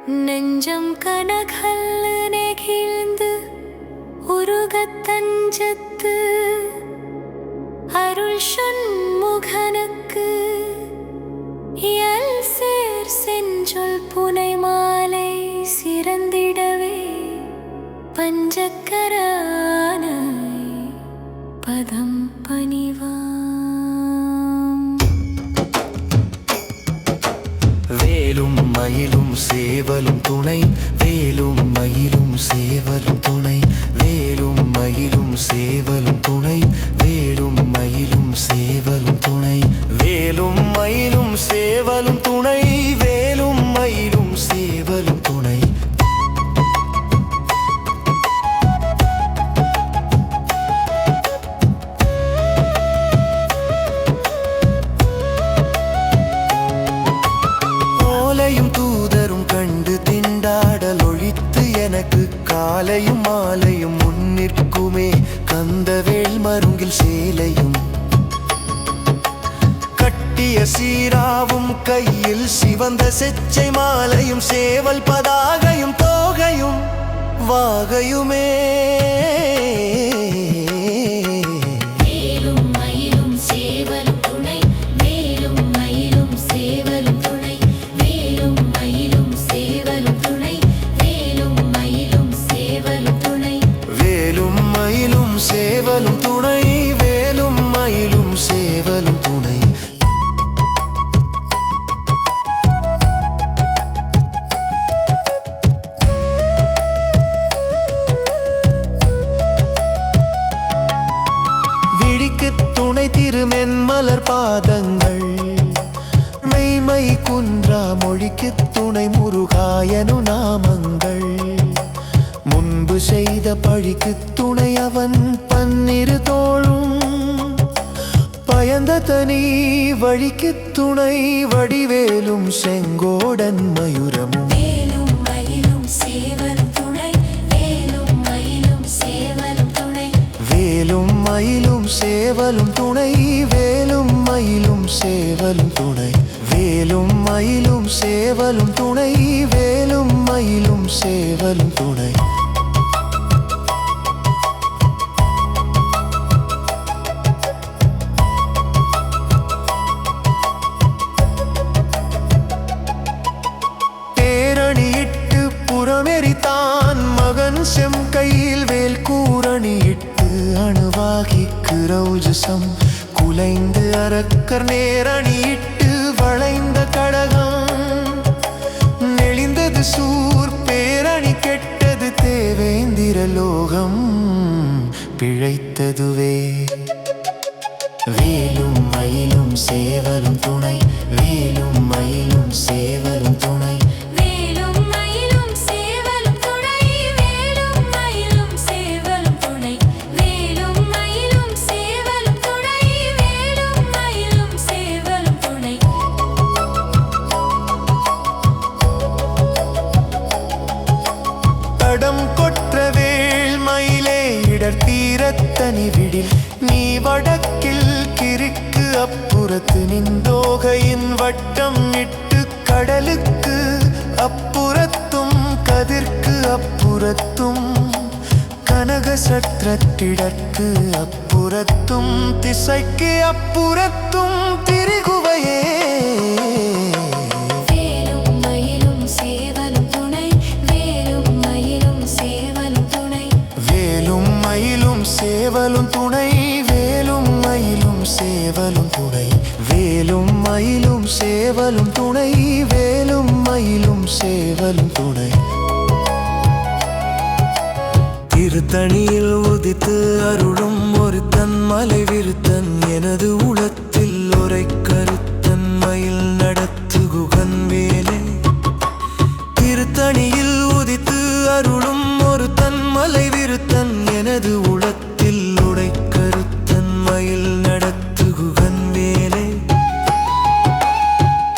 நெஞ்சம் கனகல்லு நெகிழ்ந்து உருகத் தஞ்சத்து அருள் சண்முகனுக்கு இயல் சேர் செஞ்சொல் புனை மாலை சிறந்திடவே பஞ்சக்கரானாய் பதம் பணிவாம். வேலும் மயிலும் சேவலும் துணை, வேலும் மயிலும் சேவலும் துணை, வேலும் மயிலும் சேவலும் துணை, வேலும் மயிலும் சேவலும் துணை, வேலும் மயிலும் சேவலும் துணை, வேலும் மயிலும் சேவலும் துணை. ஓலையும் தூதரும் கண்டு திண்டாடல் ஒழித்து எனக்கு காலையும் மாலையும் முன்னிற்குமே கந்தவேல் மருங்கில் சேலையும் கட்டிய சீராவும் கையில் சிவந்த செச்சை மாலையும் சேவல் பதாகையும் தோகையும் வாகையுமே. சேவலும் துணை, வேலும் மயிலும் சேவலும் துணை. விழிக்கு துணை திருமென்மலர் பாதங்கள், மெய்மை குன்றா மொழிக்கு துணை முருகாயனு நாமங்கள், முன்பு செய்த பழிக்கு துணை அவன் பன்னிரு தோளும், பயந்த தனி வழிக்கு துணை வடிவேலும் செங்கோடன் மயூரமும். வேலும் மயிலும் சேவலும் துணை, வேலும் மயிலும் சேவலும் துணை, வேலும் மயிலும் சேவலும் துணை, வேலும் மயிலும் சேவலும் துணை, வேலும் மயிலும் சேவலும் துணை, வேலும் மயிலும் சேவலும் துணை. புறமெரித்தான் மகன் செம் கையில் வேல் கூரணியிட்டு அணுவாகி கிரௌஜசம் குலைந்து அரக்கர் நேரணியிட்டு வளைந்த கடகம் நெளிந்தது சூர் பேரணி கெட்டது தேவேந்திர லோகம் பிழைத்ததுவே. வேலும் மயிலும் சேவலும் துணை, வேலும் மயிலும் சேவலும் துணை, படம் கொற்ற வேள் மயிலே இடர் தீரத்தனி விடில், நீ வடக்கில் கிரிக்கு அப்புறத்து நின்றோகையின் வட்டம் இட்டு கடலுக்கு அப்புறத்தும் கதிர்க்கு அப்புறத்தும் கனக சற்றத்திடற்கு அப்புறத்தும் திசைக்கு அப்புறத்தும் திரிகுவையே. சேவலும் துணை, வேலும் மயிலும் சேவலும் துணை, வேலும் மயிலும் சேவலும் துணை, வேலும் மயிலும் சேவலும் துணை. திருத்தணியில் உதித்து அருளும் ஒரு தன்மலை விருத்தன், எனது உளத்தில் ஒரை கருத்தன் மயில் நடத்து குகன் வேலே. திருத்தணியில் உதித்து அருளும் ஒரு தன்மலை விருத்தன், எனது உளத்தில் உடை கருத்தன் மயில் நடத்து குகன் வேலே.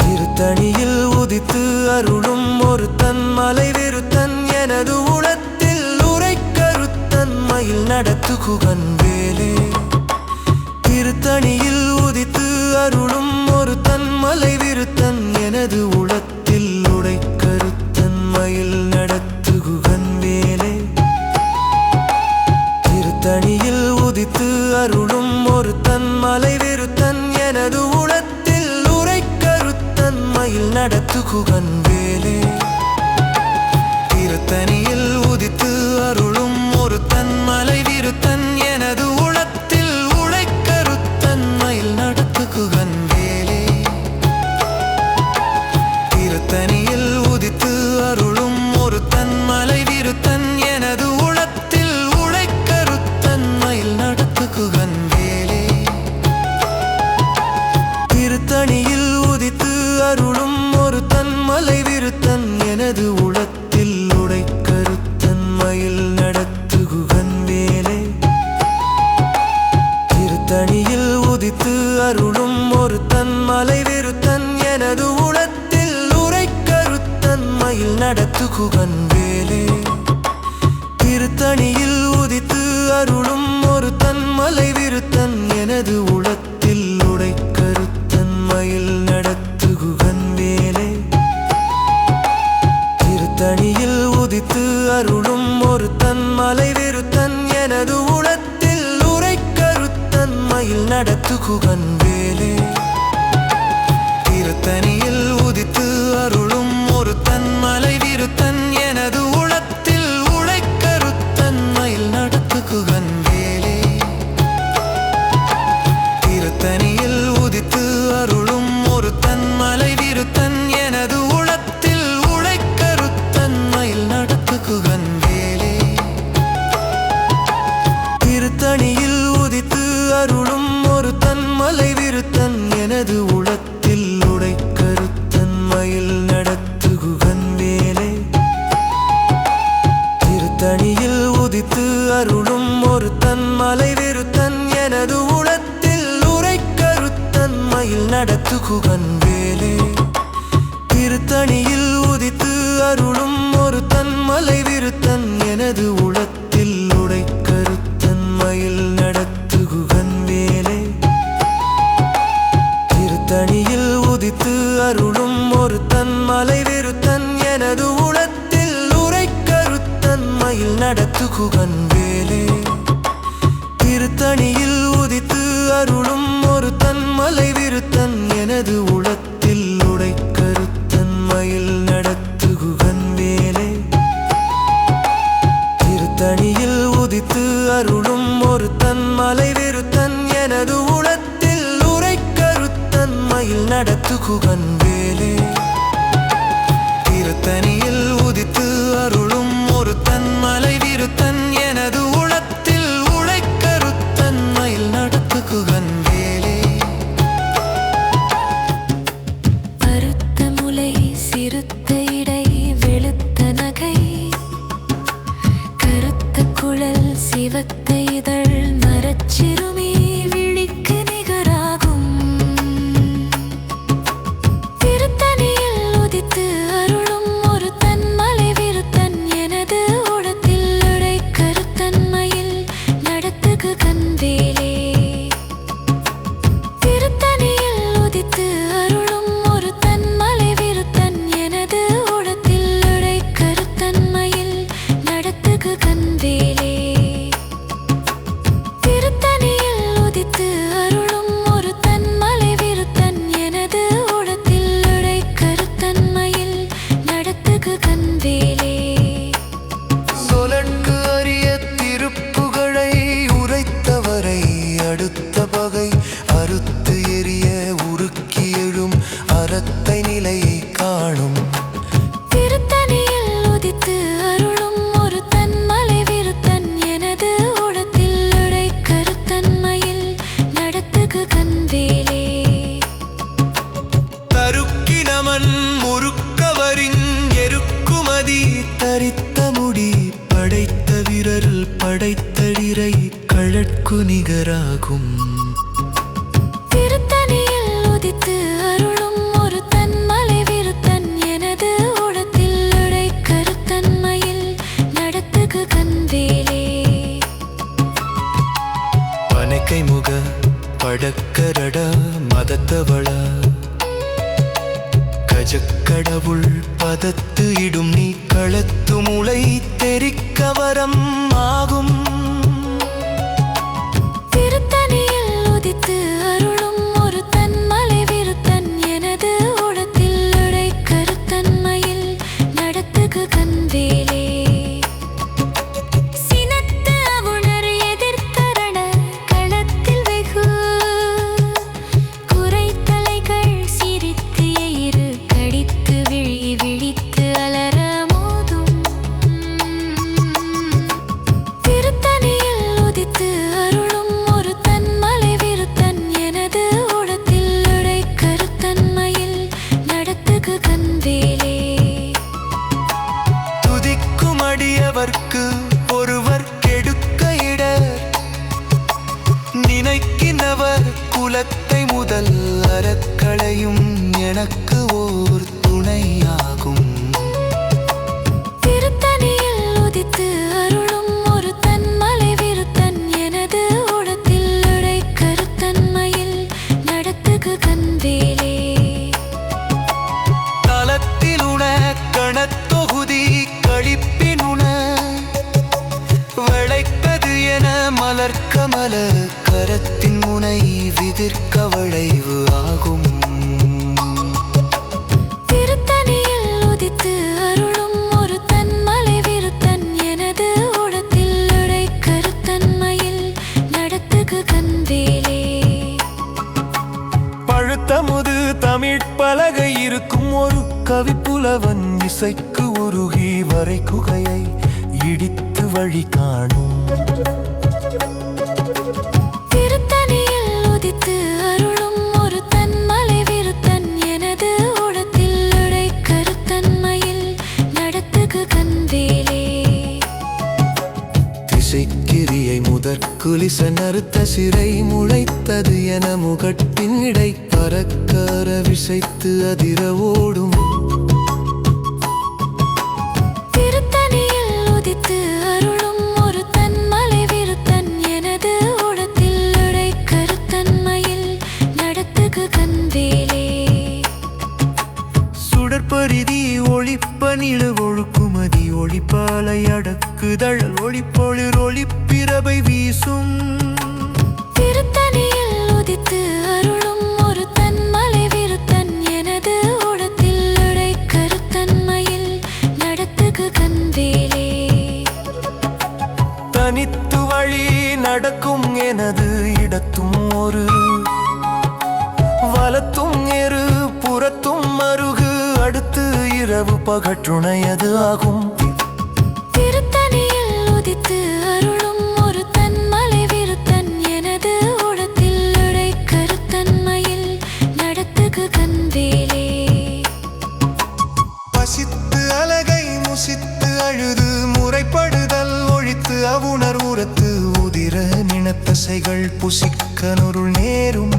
திருத்தணியில் உதித்து அருளும் ஒரு தன்மலை விருத்தன், எனது உளத்தில் உரை கருத்தன் மயில் நடத்து குகன் வேலே. திருத்தணியில் உதித்து அருளும் ஒரு தன்மலை விருத்தன், எனது உளத்தில் உடை கருத்தன் நடத்துகுகன் வேலே திருத்தணியில் உதித்து அருளும் ஒரு தன்மலை விருத்தன் எனது உளத்தில் உழைக்கருத்தன் மயில் நடத்துகுகன் வேலே திருத்தணியில் உதித்து அருளும் ஒரு தன்மலை விருத்தன் எனது உளத்தில் உழைக்கருத்தன் மயில் நடத்துகுகன் வேலே திருத்தணியில் உதித்து அருளும் ஒரு தன்மலை விருத்தன் எனது உளத்தில் உழைக்கருத்தன் மயில் நடத்துகுகன் வேலே திருத்தணியில் உதித்து அருளும் ஒரு தன்மலை விருத்தன் எனது உளத்தில் உரைக்கருத்தன் மயில் நடத்துகுகன் வேலே திருத்தணியில் உதித்து அருளும் ஒரு தன்மலை விருத்தன் எனது உளத்தில் உடைக்கருத்தன் மயில் நடத்துகுகன் வேலே திருத்தணியில் உதித்து அருளும் ஒரு தன்மலை விருத்தன் எனது உளத்தில் உரைக்கருத்தன் மயில் நடத்துகுகன் வேலே திருத்தணியில் உதித்து அருளும் ஒரு தன்மலை விருத்தன் எனது உளத்தில் உழைக்கருத்தன் மயில் நடத்துகுகன் வேலே திருத்தணியில் உதித்து அருளும் ஒரு தன்மலை விருத்தன் எனது உளத்தில் உழைக்கருத்தன் மயில் நடத்துகுகன் வேலே திருத்தணியில் உதித்து அருளும் ஒரு தன்மலை விருத்தன் எனது உளத்தில் உடைக்கருத்தன் மயில் நடத்துகுகன் வேலே திருத்தணியில் உதித்து அருளும் ஒரு தன்மலை விருத்தன் எனது உளத்தில் உரைக்கருத்தன் மயில் நடத்துகுகன் வேலே திருத்தணியில் உதித்து அருளும் ஒரு தன்மலை விருத்தன் எனது உளத்தில் உடைக்கருத்தன் மயில் நடத்துகுகன் வேலே திருத்தணியில் உதித்து அருளும் ஒரு தன்மலை விருத்தன் எனது உளத்தில் உரைக்கருத்தன் மயில் நடத்துகுகன் வேலே திருத்தணியில் உதித்து அருளும் ஒரு தன்மலை விருத்தன் எனது உளத்தில் உடைக்கருத்தன் மயில் நடத்துகுகன் வேலே திருத்தணியில் உதித்து அருளும் ஒரு தன்மலை விருத்தன் எனது உளத்தில் உரைக்கருத்தன் மயில் நடத்துகுகன் வேலே திருத்தணியில் உதித்து அருளும் ஒரு தன்மலை விருத்தன் எனது உளத்தில் உழைக்கருத்தன் மயில் நடத்துகுகன் வேலே பருத்த முலை சிறுத்த இடை வெளுத்த நகை கருத்த குழல் சிவத்த இதழ் மரச்சிறுமி விழிக்கு நிகராகும் திருத்தணியில் உதித்து அருளும் ஒரு தன்மலை விருத்தன் எனது உளத்தில் உடைக்கருத்தன் மயில் நடத்துகுகன் வேலே திருத்தணியில் உதித்து அருளும் ஒரு தன்மலை விருத்தன் எனது உளத்தில் உடைக்கருத்தன் மயில் நடத்துகுகன் வேலே திருத்தணியில் உதித்து அருளும் ஒரு தன்மலை விருத்தன் எனது உளத்தில் உடைக்கருத்தன் மயில் நடத்துகுகன் வேலே சொலற்கு அரிய திருப்புகழை உரைத்தவரை அடுத்த பகை அறுத்து எரிய உருக்கி எழும் அறத்தை நிலையை காணும் திருத்தணியில் உதித்து அருளும் ஒரு தன்மலை விருத்தன் எனது உளத்தில் உடைக்கருத்தன் மயில் நடத்துகுகன் வேலே தருக்கினமன் முறுக்கவரின் எருக்குமதி தரித்த முடி படைத்த விரல் படைத்தடிரை கழற்கு நிகராகும் திருத்தணியில் உதித்து அருளும் ஒரு தன்மலை விருத்தன் எனது உளத்தில் உடைக்கருத்தன் மயில் நடத்துகுகன் வேலே பனைக்கை முக படக்கரட மதத்தவள கஜக்கடவுள் பதத்து இடும் நீ களத்து முளை தெரிக்கவரம் ஆகும் திருத்தணியில் உதித்து அருளும் ஒரு தன்மலை விருத்தன் எனது உளத்தில் உடைக்க மனத்திற்கவளைவு ஆகும். திருத்தணியில் உதித்து அருளும் ஒரு தன்மலை விருத்தன் எனது உடத்தில் உடை கருத்தன்மையில் நடத்துகு கண்வேலே. பழுத்தமுது தமிழ் பலகை இருக்கும் ஒரு கவிப்புலவன் இசைக்கு உருகி வரை குகையை இடித்து வழி காணும். திருத்தணியில் உதித்து அருளும் ஒரு தன்மலை விருத்தன் எனது உடத்தில் உடை கருத்தன்மையில் நடத்துகு கண்வேலே. திசைக்கிரியை முதற்குலிச நறுத்த சிறை முளைத்தது என முகட்டின் இடை பறக்கர விசைத்து அதிர ஓடும். திருத்தணியில் உதித்து அருளும் ஒரு தன்மலை விருத்தன் எனது உடத்தில் உடை கருத்தன்மையில் நடத்துகு கண்வேலே. சுடற்பரிதி ஒளிப்ப நில ஒழுக்குமதி ஒளிப்பாலை அடக்குதழல் ஒளிப்பொழிர் ஒளிப்பிரபை வீசும். திருத்தணியில் உதித்து அருளும் ஒரு தன்மலை விருத்தன் எனது உடத்தில் உடை கருத்தன்மையில் நடத்துகு கண்வேலே. தனித்து வழி நடக்கும் எனது இடத்தும் ஒரு வலத்தும் எரு புறத்தும் மருகு அடுத்து இரவு பகற்றுணையது ஆகும். திருத்தணியில் உதித்து அருளும் ஒரு தன்மலை விருத்தன் எனது உடத்தில் உடை கருத்தன்மையில் நடத்துகு கண்வேலே. பசித்து அலகை முசித்து அழுது முறைப்படுதல் ஒழித்து அவுணர் உரத்து உதிர நினத்தசைகள் புசிக்கனுருள் நேரும்.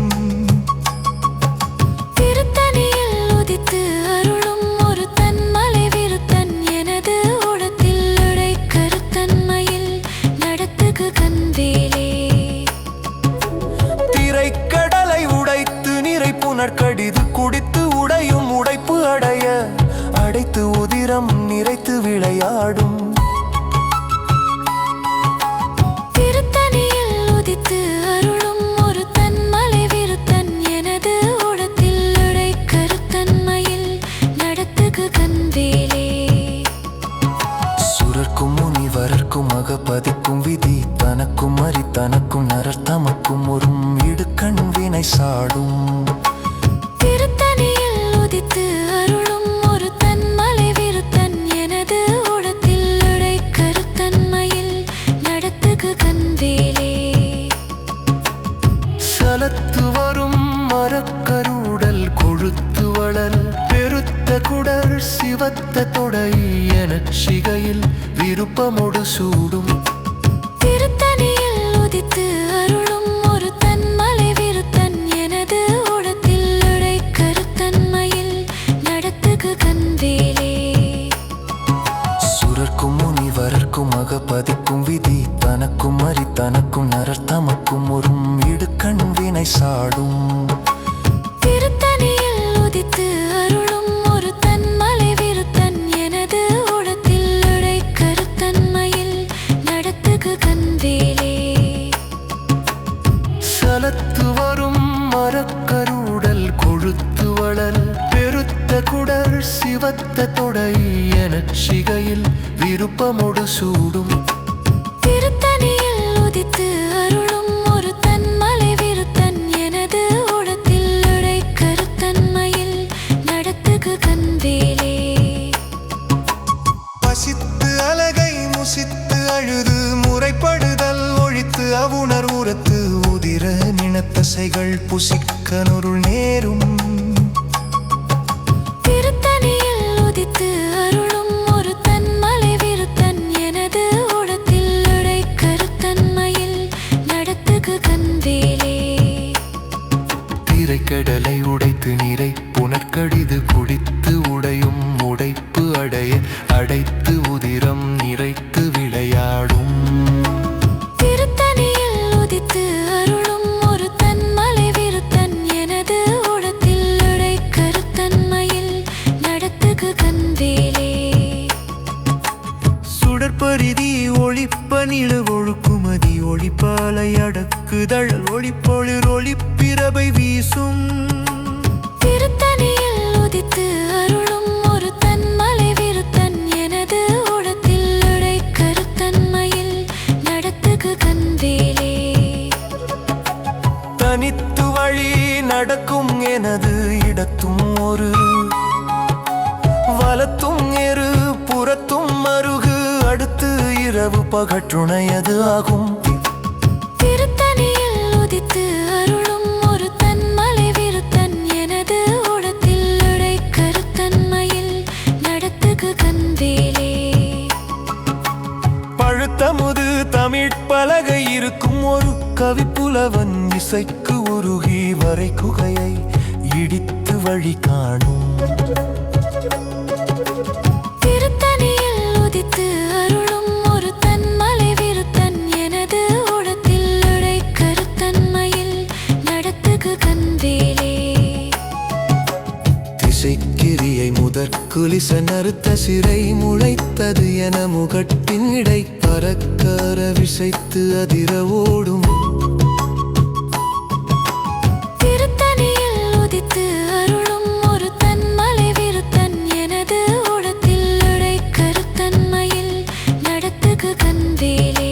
திருத்தணியில் உதித்து அருளும் ஒரு தன்மலை விருத்தன் எனது உடத்தில் உடை கருத்தன்மையில் நடத்துகு கண்வேலே. திரைக்கடலை உடைத்து நிறை புனற்கடிது குடித்து உடையும் உடைப்பு அடைய அடைத்து உதிரம் நிறைத்து விளையாடும். திருத்தணியில் உதித்து அருளும் ஒரு தன்மலை விருத்தன் எனது உடத்தில் உடை கருத்தன்மையில் நடத்துகு கண்வேலே. சுரர்க்கும் முனிவரர்க்கும் அகப்பதிக்கும் விதி தனக்கும் அறி தனக்கும் நரர் தமக்கும் ஒரு இடுக்கண் வினை சாடும். திருத்தணியில் உதித்து அருளும் ஒரு தன்மலை விருத்தன் எனது உடத்தில் உடை கருத்தன்மையில் நடத்துகு கண்வேலே. சலத்து வரும் மரக்கருடல் கொழுத்து வளல் பெருத்த குடர் சிவத்த தொடை எனச் சிகையில் விருப்பமொடு சூடும். திருத்தணியில் உதித்து அருளும் ஒரு தன்மலை விருத்தன் எனது உடத்தில் உடை கருத்தன்மையில் நடத்துகு கண்வேலே. சுரர்க்கும் முனிவரர்க்கும் அகப்பதிக்கும் விதி தனக்கும் அறி தனக்கும் நரர் தமக்கும் ஒரு இடுக்கண் வினை சாடும். திருத்தணியில் உதித்து அருளும் ஒரு தன்மலை விருத்தன் எனது உடத்தில் உடை கருத்தன்மையில் நடத்துகு கண்வேலே. சலத்து வரும் மரக்கருடல் கொழுத்து வளல் பெருத்த குடர் சிவத்த தொடை எனச் சிகையில் விருப்பமொடு சூடும். திருத்தணியில் உதித்து அருளும் ஒரு தன்மலை விருத்தன் எனது உடத்தில் உடை கருத்தன்மையில் நடத்துகு கண்வேலே. பசித்து அலகை முசித்து அழுது முறைப்படுதல் ஒழித்து அவுணர் உரத்து உதிர நினத்தசைகள் புசிக்கனுருள் நேரும். திருத்தணியில் உதித்து அருளும் ஒரு தன்மலை விருத்தன் எனது உடத்தில் உடை கருத்தன்மையில் நடத்துகு கண்வேலே. திரைக்கடலை உடைத்து நிறை புனற்கடிது குடித்து உடையும் உடைப்பு அடைய அடைத்து உதிரம் நிறைத்து விளையாடும். திருத்தணியில் உதித்து அருளும் ஒரு தன்மலை விருத்தன் எனது உடத்தில் உடை கருத்தன்மையில் நடத்துகு கண்வேலே. சுடற்பரிதி ஒளிப்ப நில ஒழுக்குமதி ஒளிப்பாலை அடக்குதழல் ஒளிப்பொளிர் ஒளிப்பிரபை வீசும் திருத்தணியில் உதித்து அருளும் ஒரு தன்மலை விருத்தன் எனது உடத்தில் உடை கருத்தன்மையில் நடத்துகு கண்வேலே தனித்து வழி நடக்கும் எனது இடத்தும் ஒரு வலத்தும் எரு புறத்தும் மருகு அடுத்து இரவு பகற்றுணையது ஆகும் திருத்தணியில் உதித்து அருளும் ஒரு தன்மலை விருத்தன் எனது உடத்தில் உடை கருத்தன்மையில் நடத்துகு கண்வேலே பழுத்தமுது தமிழ் பலகை இருக்கும் ஒரு கவிப்புலவன் இசைக்கு உருகி வரை குகையை இடித்து வழி காணும் திருத்தணியில் உதித்து அருளும் ஒரு தன்மலை விருத்தன் எனது உடத்தில் உடை கருத்தன்மையில் நடத்துகு கண்வேலே திசைக்கிரியை முதற்குலிச நறுத்த சிறை முளைத்தது என முகட்டின் இடை பறக்கர விசைத்து அதிர ஓடும் திருத்தணியில் உதித்து அருளும் ஒரு தன்மலை விருத்தன் எனது உடத்தில் உடை கருத்தன்மையில் நடத்துகு கண்வேலே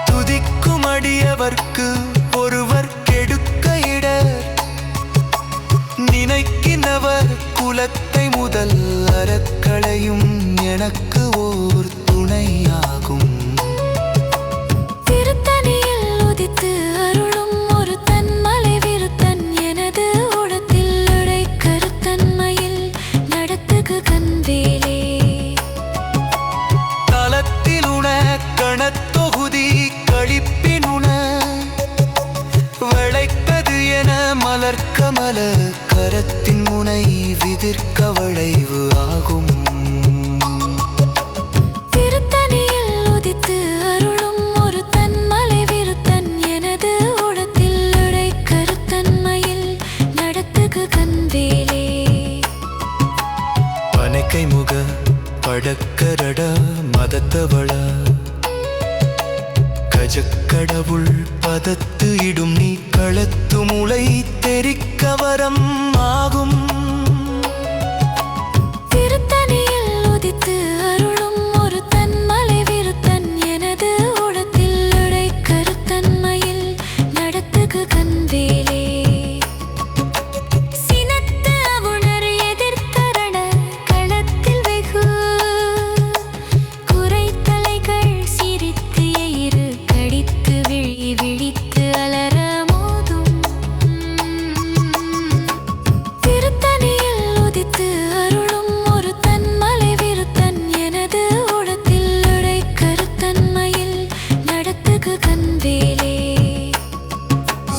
துதிக்கும் அடியவர்க்கு ஒருவர் கெடுக்க இடர் நினைக்கினவர் குலத்தை முதல் அறக்களையும் எனக்கு ஓர் துணையாகும் திருத்தணியில் உதித்து அருளும் ஒரு தன்மலை விருத்தன் எனது உடத்தில் உடை கருத்தன்மையில் நடத்துகு கண்வேலே தலத்தில் உண கணத்தொகுதி கழிப்பினுண விளைப்பது என மலர்க்கமல கரத்தின் முனை விதிர்க்க வளைவு ஆகும் திருத்தணியில் உதித்து அருளும் ஒரு தன்மலை விருத்தன் எனது உடத்தில் உடை கருத்தன்மையில் நடத்துகு கண்வேலே பனைக்கை முக படக்கரட மதத்தவள கஜக்கடவுள் பதத்து இடும் நீ களத்து முளை தெரிக்க வரம் ஆகும் திருத்தணியில் உதித்து அருளும் ஒரு தன்மலை விருத்தன் எனது உடத்தில் உடை கருத்தன்மையில் நடத்துகு கண்வேலே சினத்து அவுணர் எதிர்த்தரண களத்தில் வெகு குறைத்தலைகள் சிரித்து எயிறு கடித்து விழி விழித்து அலற மோதும் திருத்தணியில் உதித்து அருளும் ஒரு தன்மலை விருத்தன் எனது உடத்தில் உடை கருத்தன்மையில் நடத்துகு கண்வேலே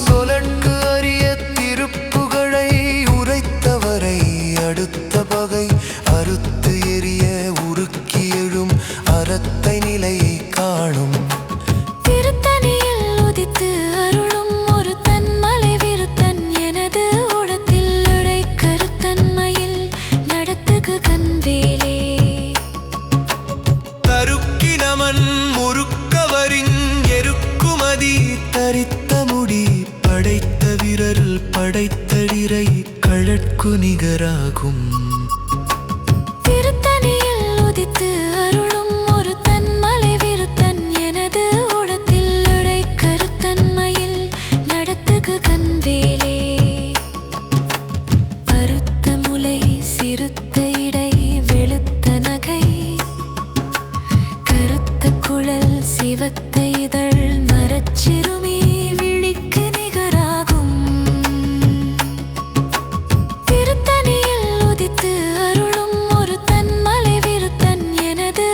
சொலற்கு அரிய திருப்புகழை உரைத்தவரை அடுத்த பகை அறுத்து எரிய உருக்கி எழும் அறத்தை நிலை காணும் திருத்தணியில் உதித்து அருளும் ஒரு தன்மலை விருத்தன் எனது உடத்தில் உடை கருத்தன்மையில் நடத்துகு கண்வேலே தருக்கினமன் முறுக்கவரின் எருக்குமதி தரித்த முடி படைத்த வீரர் படைத்தடிரை கழற்கு நிகராகும் திருத்தணியில் உதித்து அருளும் ஒரு தன்மலை விருத்தன் எனது உடத்தில் உடை கருத்தன்மையில் நடத்துகு கண்வேலே பருத்த முலை சிறுத்த இடை வெளுத்த நகை கருத்த குழல் சிவத்த இதழ் மரச்சிறுமி விழிக்கு நிகராகும் திருத்தணியில் உதித்து அருளும் ஒரு தன்மலை விருத்தன் எனது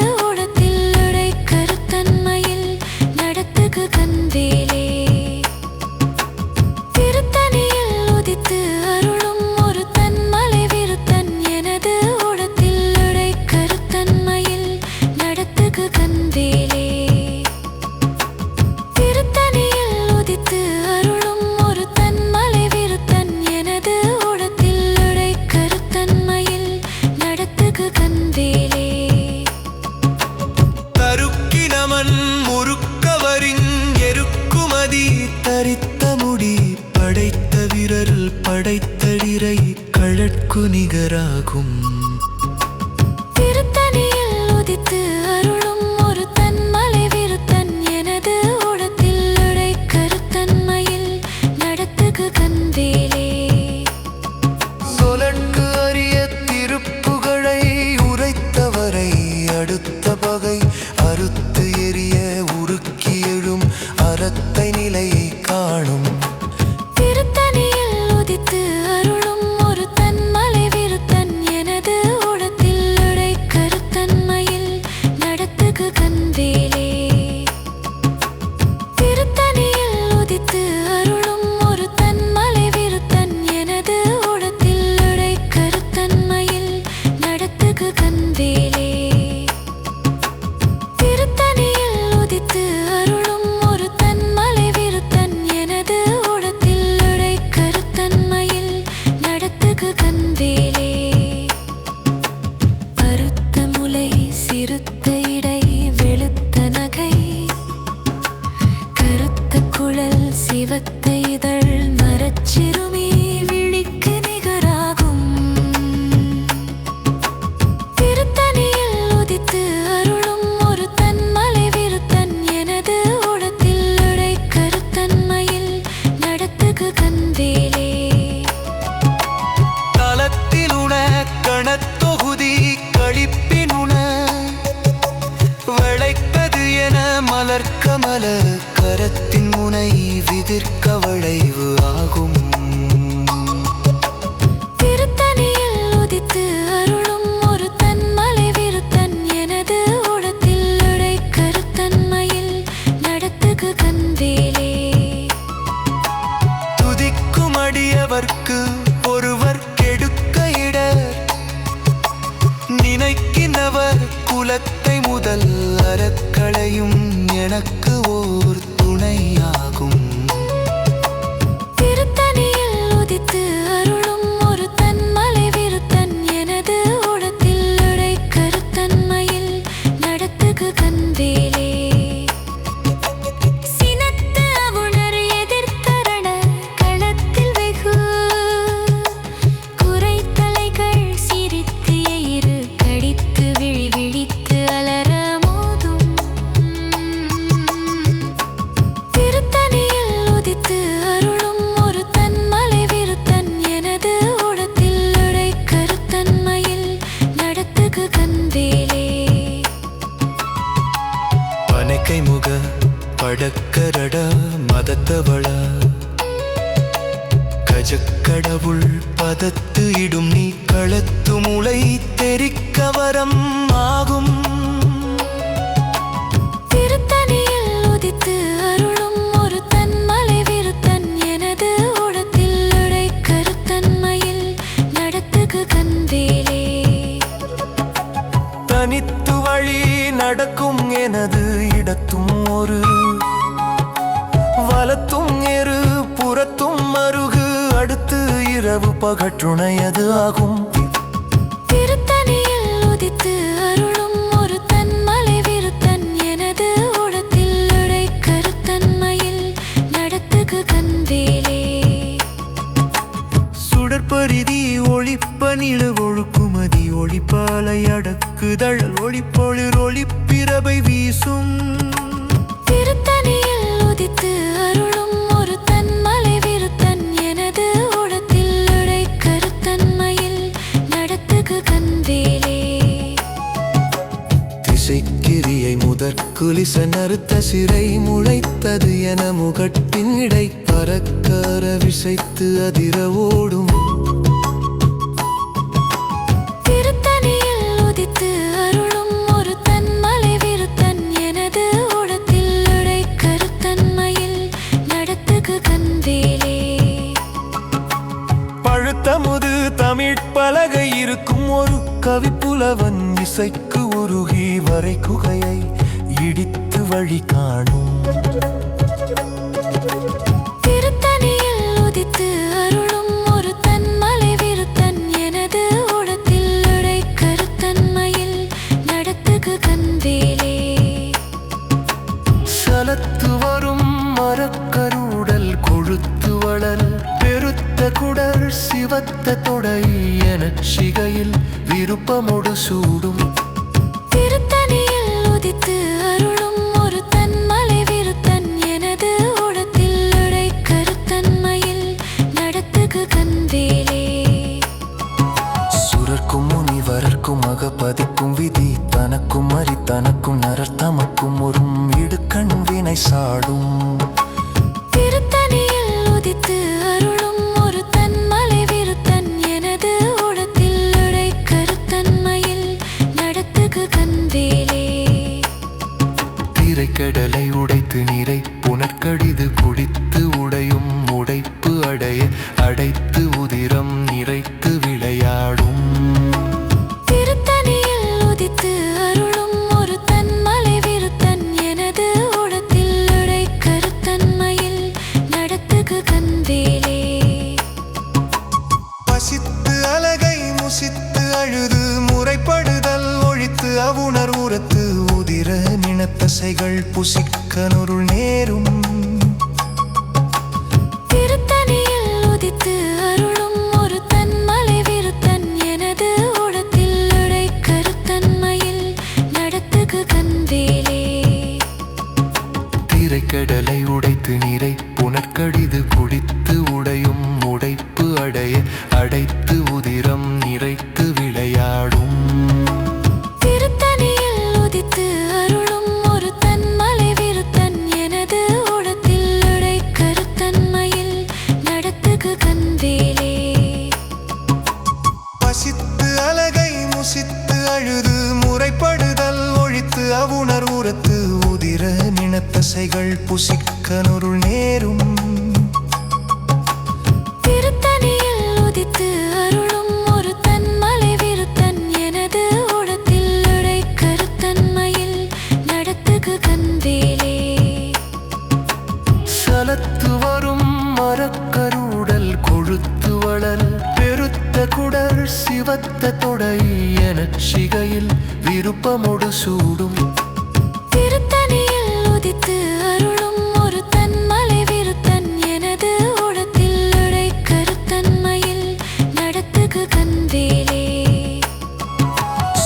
நிகராகும். திருத்தணியில் உதித்து அருளும் ஒரு தன்மலை விருத்தன் எனது உளத்தில் உடை கருத்தன்மையில் நடத்துகு கண்வேலே. சொலற்கு அரிய திருப்புகழை உரைத்தவரை அடுத்த பகை அறுத்து எரிய உருக்கி எழும் அறத்தை நிலையை காணும். திருத்தணியில் உதித்து அருளும் ஒரு தன்மலை விருத்தன் எனது உளத்தில் உடை கருத்தன்மையில் நடத்துகு கண்வேலே. திருத்தணியில் உதித்து அருளும் ஒரு தன்மலை விருத்தன் எனது உளத்தில் உடை கருத்தன்மையில் நடத்துகு கண்வேலே. திருத்தணியில் உதித்து அருளும் ஒரு தன்மலை விருத்தன் எனது உளத்தில் உடை கருத்தன்மையில் நடத்துகு கண்வேலே. பருத்த முலை சிறுத்த இடை வெளுத்த நகை கருத்த குழல் சிவத்த இதழ் மரச்சிறுமி விழிக்கு நிகராகும். திருத்தணியில் உதித்து அருளும் ஒரு தன்மலை விருத்தன் எனது உளத்தில் உடை கருத்தன்மையில் நடத்துகு கண்வேலே. தலத்திலுண கணத்தொகுதி கழிப்பினுண வளைப்பது என மலர்க்கமல கரத்தின் முனை விதிர்க்க வளைவு ஆகும். திருத்தணியில் உதித்து அருளும் ஒரு தன்மலை விருத்தன் எனது உளத்தில் உடை கருத்தன்மையில் நடத்துகு கண்வேலே. துதிக்கும் அடியவர்க்கு ஒருவர் கெடுக்க இடர் நினைக்கின்றவர் குலத்தை முதல் அறக்களையும் எனக்கு ஓர் துணையாகும். திருத்தணியில் உதித்து அருளும் ஒரு தன்மலை விருத்தன் எனது உளத்தில் உடை கருத்தன்மையில் நடத்துகு கண்வேலே. சினத்து அவுணர் எதிர்த்தரண களத்தில் வெகு குறைத்தலைகள் சிரித்து எயிறு கடித்து விழி விழித்து அலற மோதும். திருத்தணியில் உதித்து அருளும் ஒரு தன்மலை விருத்தன் எனது உளத்தில் உடை கருத்தன்மையில் நடத்துகு கண்வேலே. பனைக்கை முக படக்கரட மதத்தவள கஜக்கடவுள் பதத்து இடும் நீ களத்து முளை தெரிக்க வரம் ஆகும். திருத்தணியில் உதித்து அருளும் ஒரு தன்மலை விருத்தன் எனது உளத்தில் உடை கருத்தன்மையில் நடத்துகு கண்வேலே. தனித்து வழி நடக்கும் எனது இடத்தும் ஒரு வலத்தும் எரு புறத்தும் மருகு அடுத்து இரவு பகற்றுணையது ஆகும். திருத்தணியில் உதித்து அருளும் ஒரு தன்மலை விருத்தன் எனது உளத்தில் உடை கருத்தன்மையில் நடத்துகு கண்வேலே. சுடற்பரிதி ஒளிப்ப நில ஒழுக்குமதி ஒளிப்பாலை அடக்குதழல் ஒளிப்பொழிர் ஒளிப்பிரபை வீசும். திருத்தணியில் உதித்து அருளும் ஒரு தன்மலை விருத்தன் எனது உளத்தில் உடை கருத்தன்மையில் நடத்துகு கண்வேலே. திசைக்கிரியை முதற்குலிச நறுத்த சிறை முளைத்தது என முகட்டின் இடை பறக்கர விசைத்து அதிர ஓடும். திருத்தணியில் உதித்து அருளும் ஒரு தன்மலை விருத்தன் எனது உளத்தில் உடை கருத்தன்மையில் நடத்துகு கண்வேலே. பழுத்தமுது தமிழ் பலகை இருக்கும் ஒரு கவிப்புலவன் இசைக்கு உருகி வரை குகையை இடித்து வழி காணும். திருத்தணியில் உதித்து அருளும் ஒரு தன்மலை விருத்தன் எனது உளத்தில் உடை கருத்தன்மையில் நடத்துகு கண்வேலே. சலத்து வரும் மரக்கருடல் கொழுத்து வளல் பெருத்த குடர் சிவத்த தொடை எனச் சிக விருப்பமொடு சூடும். திருத்தணியில் உதித்து அருளும் ஒரு தன்மலை விருத்தன் எனது உளத்தில் உடை கருத்தன்மையில் நடத்துகு கண்வேலே. சுரர்க்கும் முனிவரர்க்கும் அகப்பதிக்கும் விதி தனக்கும் அறி தனக்கும் நரர் தமக்கும் ஒரு இடுக்கண் வினை சாடும். திருத்தணியில் உதித்து அருளும் ஒரு தன்மலை விருத்தன் எனது உளத்தில் உடை கருத்தன்மையில் நடத்துகு கண்வேலே. திரைக்கடலை உடைத்து நீரை புனற்கடிது குடித்து உடையும் உடைப்பு அடைய அடைத்து உதிரம் நிறைத்து விளையாடும். திருத்தணியில் உதித்து அருளும் ஒரு தன்மலை விருத்தன் எனது உளத்தில் உடை கருத்தன்மையில் நடத்துகு கண்வேலே. பசித்து அலகை முசித்து அழுது முறைப்படுதல் ஒழித்து அவுணர் உரத்து உதிர நினத்தசைகள் புசிக்கனுருள் நேரும். திருத்தணியில் உதித்து அருளும் ஒரு தன்மலை விருத்தன் எனது உளத்தில் உடை கருத்தன்மையில் நடத்துகு கண்வேலே. திரைக்கடலை உடைத்து நீரை புனற்கடிது குடித்து உடையும் உடைப்பு அடைய அடைத்து உதிரம் நிறைத்து விளையாடும். திருத்தணியில் உதித்து அருளும் ஒரு தன்மலை விருத்தன் எனது உளத்தில் உடை கருத்தன்மையில் நடத்துகு கண்வேலே. பசித்து அலகை முசித்து அழுது முறைப்படுதல் ஒழித்து அவுணர் உரத்து உதிர நினத்தசைகள் புசிக்கனுருள் நேரும். திருத்தணியில் உதித்து அருளும் ஒரு தன்மலை விருத்தன் எனது உளத்தில் உடை கருத்தன்மையில் நடத்துகு கண்வேலே. சலத்து வரும் மரக்கருடல் கொழுத்து வளல் பெருத்த குடர் சிவத்த தொடை எனச் சிகையில் விருப்பமொடு சூடும். திருத்தணியில் உதித்து அருளும் ஒரு தன்மலை விருத்தன் எனது உளத்தில் உடை கருத்தன்மையில் நடத்துகு கண்வேலே.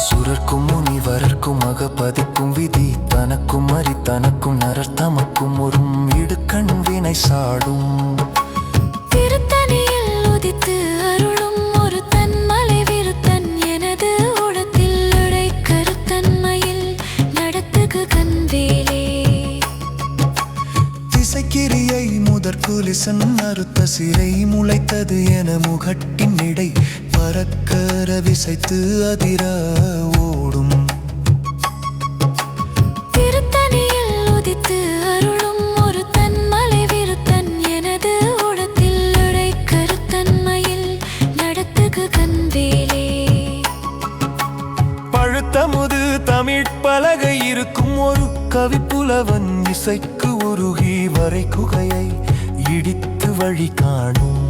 சுரர்க்கும் முனிவரர்க்கும் அகப்பதிக்கும் விதி தனக்கும் அறி தனக்கும் நரர் தமக்கும் ஒரு இடுக்கண் வினை சாடும். திருத்தணியில் உதித்து அருளும் ஒரு தன்மலை விருத்தன் எனது உளத்தில் உடை கருத்தன்மையில் நடத்துகு கண்வேலே. திசைக்கிரியை முதற்குலிசன் அறுத்த சிறை முளைத்தது என முகட்டின் இடை பறக்கர விசைத்து அதிர ஓடும். திருத்தணியில் உதித்து அருளும் ஒரு தன்மலை விருத்தன் எனது உளத்தில் உடை கருத்தன்மையில் நடத்துகு கண்வேலே. பழுத்தமுது தமிழ் பலகை இருக்கும் ஒரு கவிப்புலவன் இசைக்கு உருகி வரை குகையை இடித்து வழி காணும்.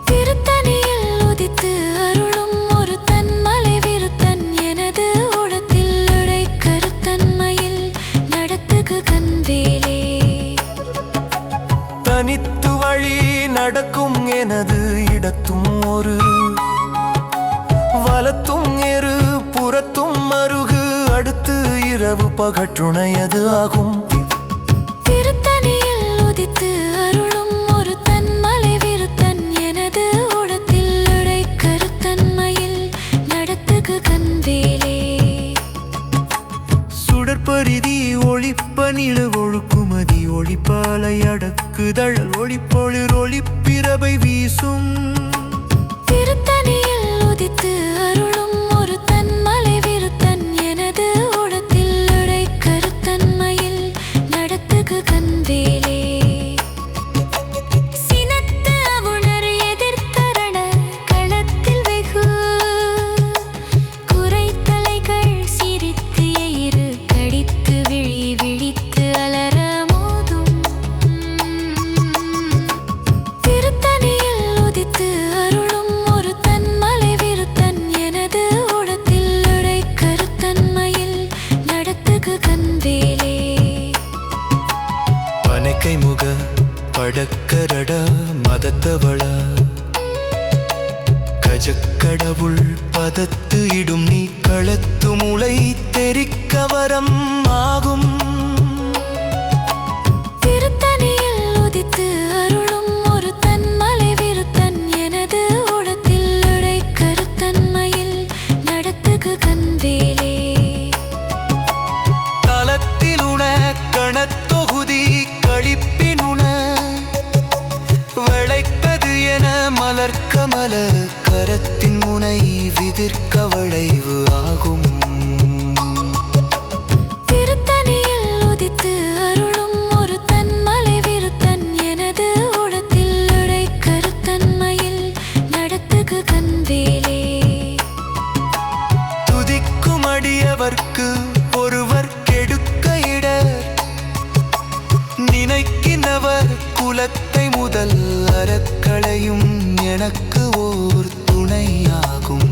திருத்தணியில் உதித்து அருளும் ஒரு தன்மலை விருத்தன் எனது உளத்தில் உடை கருத்தன்மையில் நடத்துகு கண்வேலே. தனித்து வழி நடக்கும் எனது இடத்தும் ஒரு வலத்தும் எரு புறத்தும் மருகு அடுத்து இரவு பகற்றுணையது ஆகும். திருத்தணியில் உதித்து அருளும் ஒரு தன்மலை விருத்தன் எனது உளத்தில் உடை கருத்தன்மையில் நடத்துகு கண்வேலே. சுடற்பரிதி ஒளிப்ப நில ஒழுக்குமதி ஒளிப்பாலை அடக்குதழல் ஒளிப்பொழிர் ஒளிப்பிரபை வீசும். திருத்தணியில் உதித்து அருளும் ஒரு தன்மலை விருத்தன் எனது உளத்தில் உடை கருத்தன்மையில் நடத்துகு கண்வேலே. சினத்து அவுணர் எதிர்த்தரண களத்தில் வெகு குறைத்தலைகள் சிரித்து எயிறு கடித்து விழி விழித்து அலற மோதும். திருத்தணியில் உதித்து அருளும் ஒரு தன்மலை விருத்தன் எனது உளத்தில் உடை கருத்தன்மையில் நடத்துகு கண்வேலே. பனைக்கை முக படக்கரட மதத்தவள கஜக்கட கடவுள் பதத்து இடும் நீ களத்து முளை தெரிக்க வரம் ஆகும். திருத்தணியில் உதித்து அருளும் ஒரு தன்மலை விருத்தன் எனது உளத்தில் உடை கருத்தன்மையில் நடத்துகு கண்வேலே. தலத்திலுண கணத்தொகுதி கழிப்பினுண வளைப்பது என மலர்கமல கரத்தின் முனை விதிர்க்க வளைவு ஆகும். திருத்தணியில் உதித்து அருளும் ஒரு தன்மலை விருத்தன் எனது உளத்தில் உடை கருத்தன்மையில் நடத்துகு கண்வேலே. துதிக்கும் அடியவர்க்கு ஒருவர் கெடுக்க இடர் நினைக்கினவர் குலத்தை முதல் அறக்களையும் எனக்கு ஓர் துணையாகும்.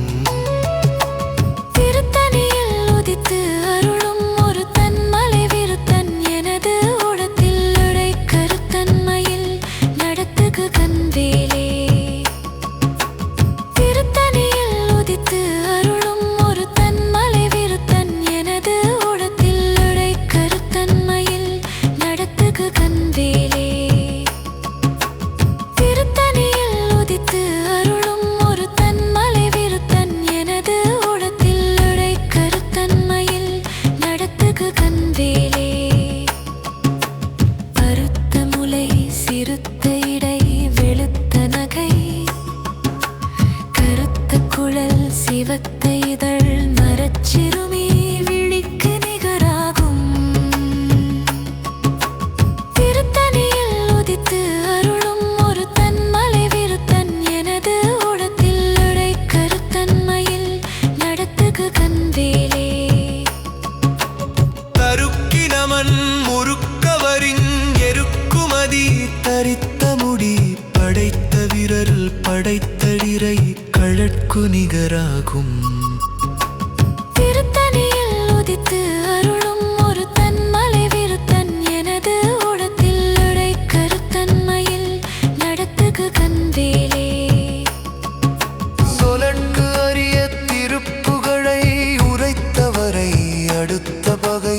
திருத்தணியில் உதித்து அருளும் ஒரு தன்மலை விருத்தன் எனது உளத்தில் உடை கருத்தன்மையில் நடத்துகு கண்வேலே. திருத்தணியில் உதித்து அருளும் ஒரு தன்மலை விருத்தன் எனது உளத்தில் உடை கருத்தன்மையில் நடத்துகு கண்வேலே. திருத்தணியில் உதித்து அருளும் ஒரு தன்மலை விருத்தன் எனது உளத்தில் உடை கருத்தன்மையில் நடத்துகு கண்வேலே. அறுத்த முலை சிறுத்த இடை வெளுத்த நகை கருத்த குழல் சிவத்த இதழ் மரச்சிறுமி விழிக்கு நிகராகும். திருத்தணியில் உதித்து அருளும் ஒரு தன்மலை விருத்தன் எனது உளத்தில் உடை கருத்தன்மையில் நடத்துகு கண்வேலே. தருக்கினமன் முறுக்கவரின் எருக்குமதி தரித்த முடி படைத்த வீரர் படைத்தடிரை கழற்கு நிகராகும். திருத்தணியில் உதித்து அருளும் ஒரு தன்மலை விருத்தன் எனது உளத்தில் உடை கருத்தன்மையில் நடத்துகு கண்வேலே. சொலற்கு அரிய திருப்புகழை உரைத்தவரை அடுத்த பகை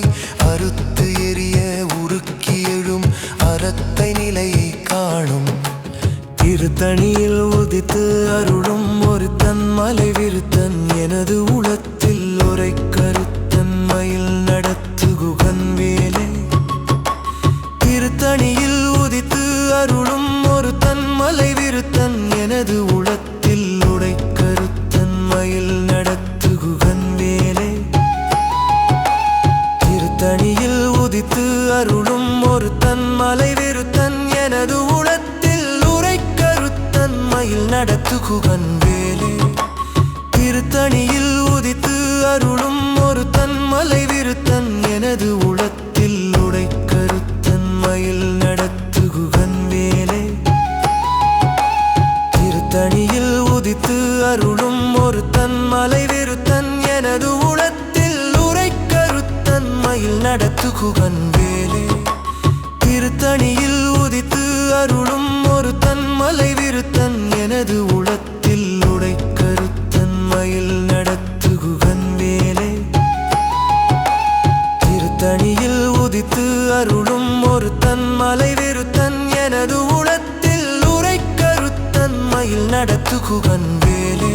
அறுத்து எரிய உருக்கி எழும் அறத்தை நிலையை காணும். திருத்தணியில் உதித்து அருளும் ஒரு தன்மலை விருத்தன் எனது உளத்தில் உரை கருத்தன்மையில் நடத்துகு கண்வேலே. திருத்தணியில் உதித்து அருளும் ஒரு தன்மலை விருத்தன் எனது உளத்தில் உடை கருத்தன்மையில் நடத்துகு கண்வேலே. திருத்தணியில் உதித்து அருளும் ஒரு தன்மலை விருத்தன் எனது உளத்தில் உரை கருத்தன்மையில் நடத்துகு கண்வேலே. திருத்தணியில் உதித்து அருளும் ஒரு தன்மலை விருத்தன் எனது உளத்தில் உடை கருத்தன்மையில் நடத்துகு கண்வேலே. திருத்தணியில் உதித்து அருளும் ஒரு தன்மலை விருத்தன் எனது உளத்தில் உரை கருத்தன்மையில் நடத்துகு கண்வேலே. திருத்தணியில் உதித்து அருளும் ஒரு தன்மலை விருத்தன் எனது உளத்தில் உடை கருத்தன்மையில் நடத்துகு கண்வேலே. திருத்தணியில் உதித்து அருளும் ஒரு தன்மலை விருத்தன் எனது உளத்தில் உரை கருத்தன்மையில் நடத்துகு கண்வேலே.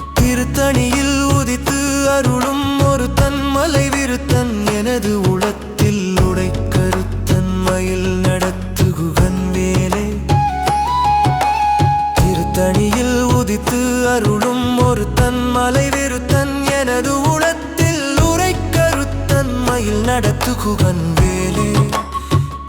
திருத்தணியில் உதித்து அருளும் ஒரு தன்மலை விருத்தன் எனது உளத்தில் உடை கருத்தன்மையில் நடத்துகு கண்வேலே. திருத்தணியில் உதித்து அருளும் ஒரு தன்மலை விருத்தன் எனது உளத்தில் உரை கருத்தன்மையில் நடத்துகு கண்வேலே.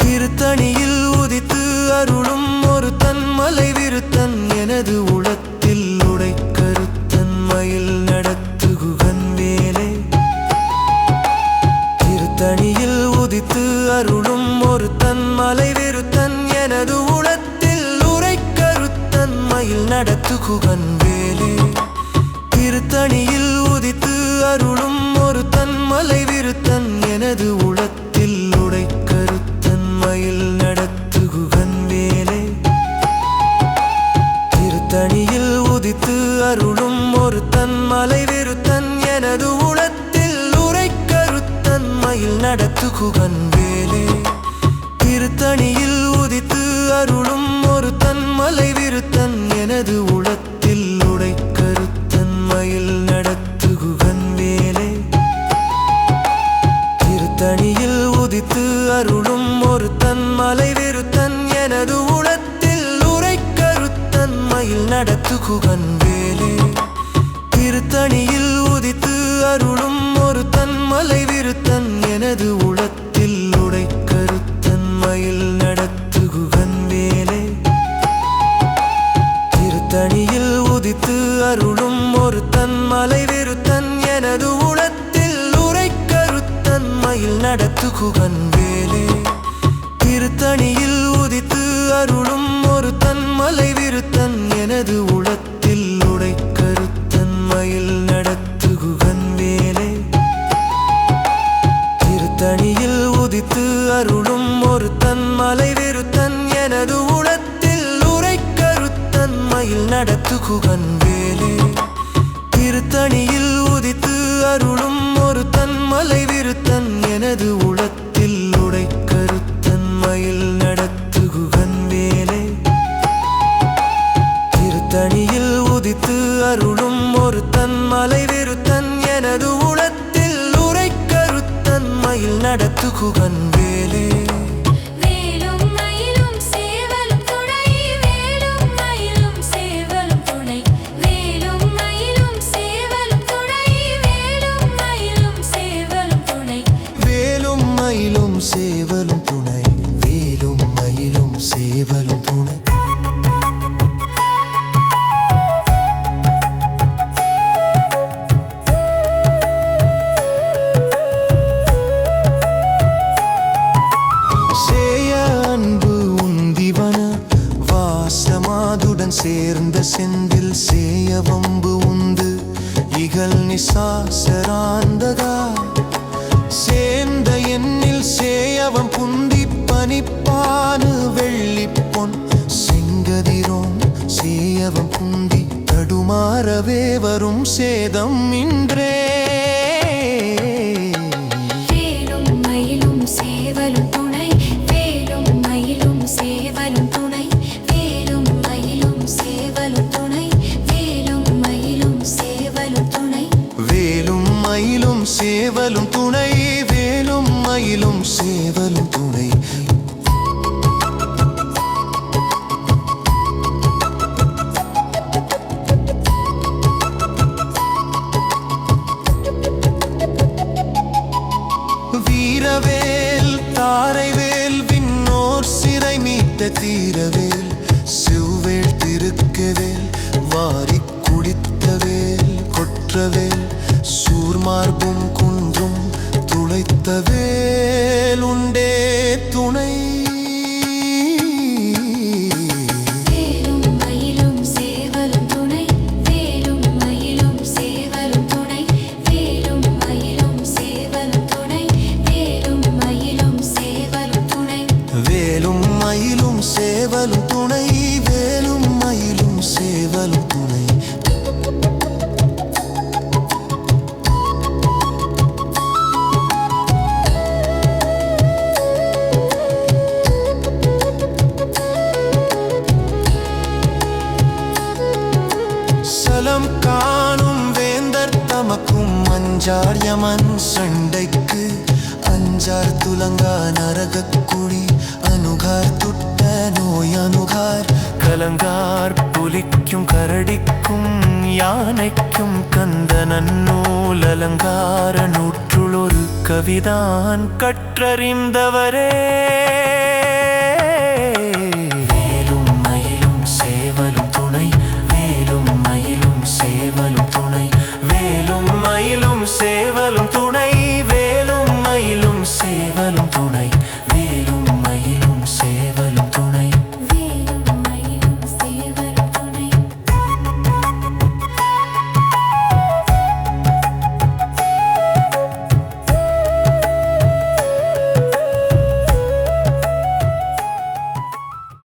திருத்தணியில் உதித்து அருளும் ஒரு தன்மலை விருத்தன் எனது உளத்தில் உடை கருத்தன்மையில் நடத்துகு கண்வேலே. திருத்தணியில் உதித்து அருளும் ஒரு தன்மலை விருத்தன் எனது உளத்தில் உரை கருத்தன்மையில் நடத்துகு கண்வேலே. திருத்தணியில் உதித்து அருளும் ஒரு தன்மலை விருத்தன் எனது உளத்தில் உடை கருத்தன்மையில் நடத்துகு கண்வேலே. திருத்தணியில் உதித்து அருளும் ஒரு தன்மலை விருத்தன் எனது உளத்தில் உரைக்கருத்தன் மயில் நடத்துகுகன் வேலே திருத்தணியில் உதித்து அருளும் ஒரு தன்மலை விருத்தன் எனது உளத்தில் உடைக்கருத்தன் மயில் நடத்துகுகன் வேலே திருத்தணியில் உதித்து அருளும் ஒரு தன்மலை விருத்தன் எனது உளத்தில் உரைக்கருத்தன் மயில் நடத்துகுகன் வேலே திருத்தணியில் உதித்து அருளும் ஒரு தன்மலை விருத்தன் எனது உளத்தில் உடைக்கருத்தன் மயில் நடத்துகுகன் வேலே திருத்தணியில் உதித்து அருளும் ஒரு தன்மலை விருத்தன் எனது உளத்தில் உரைக்கருத்தன் மயில் நடத்துகுகன் வேலே திருத்தணியில் உதித்து அருளும் ஒரு தன்மலை விருத்தன் எனது உளத்தில் உடைக்கருத்தன் மயில் நடத்துகுகன் வேலே திருத்தணியில் உதித்து அருளும் ஒரு தன்மலை விருத்தன் எனது உளத்தில் உரைக்கருத்தன் மயில் நடத்துகுகன் வேலே திருத்தணியில் உதித்து அருளும் ஒரு தன்மலை விருத்தன் எனது உளத்தில் உடைக்கருத்தன் மயில் நடத்துகுகன் வேலே திருத்தணியில் உதித்து அருளும் ஒரு தன்மலை விருத்தன் எனது உளத்தில் உரைக்கருத்தன் மயில் நடத்துகுகன் வேலே வேலும் மயிலும் சேவலும் துணை வேலும் மயிலும் சேவலும் துணை வேலும் மயிலும் சேவலும் துணை வேலும் மயிலும் சேவலும் துணை வேலும் மயிலும் சேவலும் துணை வேலும் மயிலும் சேவலும் துணை வாசமாதுடன் சேர்ந்த செந்தில் சேயவம்பு உந்து இகல் நிசாசராந்ததா சேர்ந்த எண்ணில் சேயவம் புந்தி பனிப்பானு வெள்ளிப்பொன் செங்கதிரோன் சேயவம் புந்தி தடுமாறவே வரும் சேதம் இன்றே வேலும் மயிலும் சேவலும் துணை வேலும் மயிலும் சேவலும் துணை வேலும் மயிலும் சேவலும் துணை வேலும் மயிலும் சேவலும் துணை வேலும் மயிலும் சேவலும் துணை வேலும் மயிலும் சேவலும் துணை வீரவேல் தாரைவேல் விண்ணோர் சிறை மீட்ட தீரவேல் சிவ்வேல் திருக்கவேல் வாரி குடித்தவேல் கொற்றவேல் சூர்மார்பும் குன்றும் துளைத்தவேல் உண்டே துணை வேலும் மயிலும் சேவலும் துணை வேலும் மயிலும் சேவலும் துணை வேலும் மயிலும் சேவலும் துணை வேலும் மயிலும் சேவலும் துணை வேலும் மயிலும் சேவலும் துணை வேலும் மயிலும் சேவலும் துணை சலம் காணும் வேந்தர் தமக்கும் அஞ்சார் யமன் சண்டைக்கு அஞ்சார் துலங்கா நரகக்குடி அணுகார் துட்ட நோய் அணுகார் கலங்கார் புலிக்கும் கரடிக்கும் யானைக்கும் கந்த நன்னூல் அலங்கார நூற்றுளொரு கவிதான் கற்றறிந்தவரே வேலும் மயிலும் சேவலும் துணை வேலும் மயிலும் சேவலும் துணை வேலும் மயிலும் சேவலும் துணை வேலும் மயிலும் சேவலும் துணை